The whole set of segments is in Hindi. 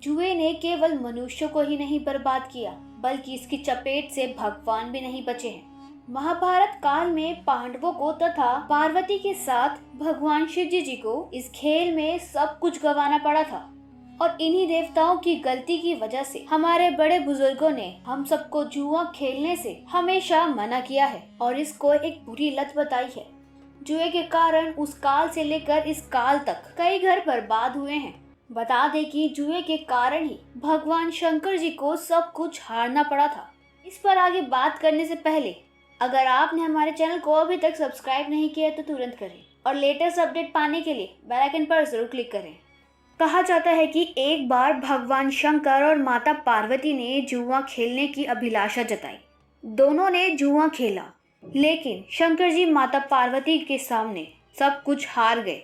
जुए ने केवल मनुष्य को ही नहीं बर्बाद किया, बल्कि इसकी चपेट से भगवान भी नहीं बचे हैं। महाभारत काल में पांडवों को तथा पार्वती के साथ भगवान शिव जी को इस खेल में सब कुछ गंवाना पड़ा था और इन्हीं देवताओं की गलती की वजह से हमारे बड़े बुजुर्गों ने हम सबको जुआ खेलने से हमेशा मना किया है और इसको एक बुरी लत बताई है। जुए के कारण उस काल से लेकर इस काल तक कई घर बर्बाद हुए हैं। बता दें कि जुए के कारण ही भगवान शंकर जी को सब कुछ हारना पड़ा था। इस पर आगे बात करने से पहले अगर आपने हमारे चैनल को अभी तक सब्सक्राइब नहीं किया तो तुरंत करें और लेटेस्ट अपडेट पाने के लिए बेल आइकन पर जरूर क्लिक करें। कहा जाता है कि एक बार भगवान शंकर और माता पार्वती ने जुआ खेलने की अभिलाषा जताई। दोनों ने जुआ खेला, लेकिन शंकर जी माता पार्वती के सामने सब कुछ हार गए।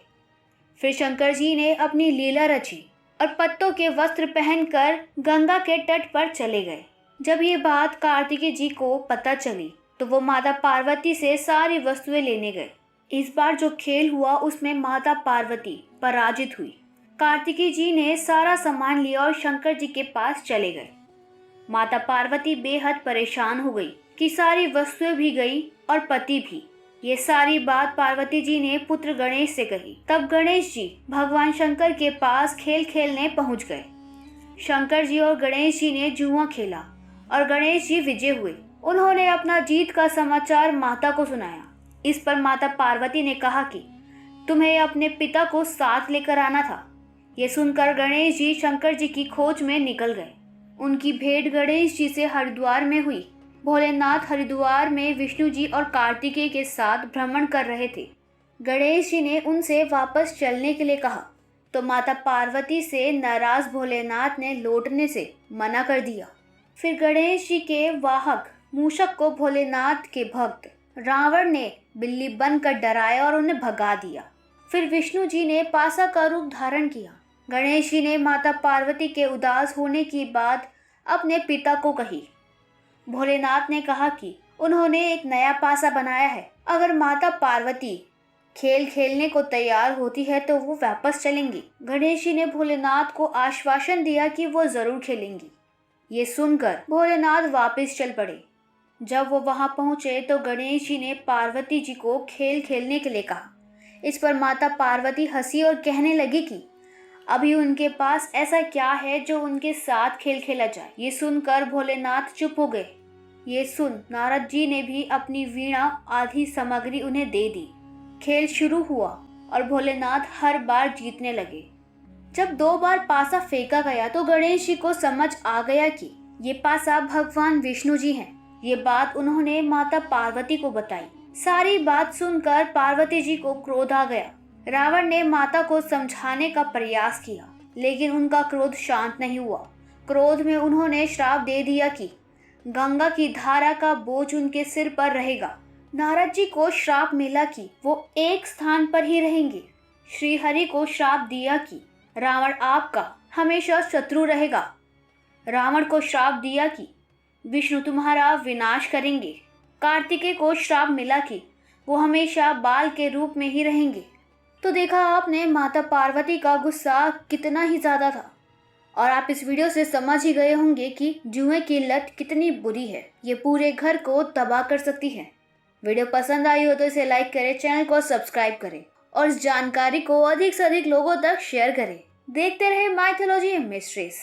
फिर शंकर जी ने अपनी लीला रची और पत्तों के वस्त्र पहनकर गंगा के तट पर चले गए। जब ये बात कार्तिकेय जी को पता चली तो वो माता पार्वती से सारी वस्तुएं लेने गए। इस बार जो खेल हुआ उसमें माता पार्वती पराजित हुई। कार्तिकेय जी ने सारा सामान लिया और शंकर जी के पास चले गए। माता पार्वती बेहद परेशान हो गई कि सारी वस्तुएं भी गई और पति भी। ये सारी बात पार्वती जी ने पुत्र गणेश से कही। तब गणेश जी भगवान शंकर के पास खेल खेलने पहुंच गए। शंकर जी और गणेश जी ने जुआ खेला और गणेश जी विजय हुए। उन्होंने अपना जीत का समाचार माता को सुनाया। इस पर माता पार्वती ने कहा कि तुम्हें अपने पिता को साथ लेकर आना था। ये सुनकर गणेश जी शंकर जी की खोज में निकल गए। उनकी भेंट गणेश जी से हरिद्वार में हुई। भोलेनाथ हरिद्वार में विष्णु जी और कार्तिकेय के साथ भ्रमण कर रहे थे। गणेश जी ने उनसे वापस चलने के लिए कहा तो माता पार्वती से नाराज भोलेनाथ ने लौटने से मना कर दिया। फिर गणेश जी के वाहक मूषक को भोलेनाथ के भक्त रावण ने बिल्ली बनकर डराया और उन्हें भगा दिया। फिर विष्णु जी ने पासा का रूप धारण किया। गणेश जी ने माता पार्वती के उदास होने की बात अपने पिता को कही। भोलेनाथ ने कहा कि उन्होंने एक नया पासा बनाया है। अगर माता पार्वती खेल खेलने को तैयार होती है तो वो वापस चलेंगी। गणेश जी ने भोलेनाथ को आश्वासन दिया कि वो जरूर खेलेंगी। ये सुनकर भोलेनाथ वापस चल पड़े। जब वो वहां पहुंचे तो गणेश जी ने पार्वती जी को खेल खेलने के लिए कहा। इस पर माता पार्वती हंसी और कहने लगी कि अभी उनके पास ऐसा क्या है जो उनके साथ खेल खेला जाए। ये सुनकर भोलेनाथ चुप हो गए। ये सुन नारद जी ने भी अपनी वीणा आदि सामग्री उन्हें दे दी। खेल शुरू हुआ और भोलेनाथ हर बार जीतने लगे। जब 2 बार पासा फेंका गया तो गणेश जी को समझ आ गया कि ये पासा भगवान विष्णु जी हैं। ये बात उन्होंने माता पार्वती को बताई। सारी बात सुनकर पार्वती जी को क्रोध आ गया। रावण ने माता को समझाने का प्रयास किया, लेकिन उनका क्रोध शांत नहीं हुआ। क्रोध में उन्होंने श्राप दे दिया कि गंगा की धारा का बोझ उनके सिर पर रहेगा। नारद जी को श्राप मिला कि वो एक स्थान पर ही रहेंगे। श्री हरि को श्राप दिया कि रावण आपका हमेशा शत्रु रहेगा। रावण को श्राप दिया कि विष्णु तुम्हारा विनाश करेंगे। कार्तिकेय को श्राप मिला कि वो हमेशा बाल के रूप में ही रहेंगे। तो देखा आपने माता पार्वती का गुस्सा कितना ही ज्यादा था और आप इस वीडियो से समझ ही गए होंगे कि जुए की लत कितनी बुरी है। ये पूरे घर को तबाह कर सकती है। वीडियो पसंद आई हो तो इसे लाइक करें, चैनल को सब्सक्राइब करें और इस जानकारी को अधिक से अधिक लोगों तक शेयर करें। देखते रहे माइथोलॉजी मिस्ट्रीज।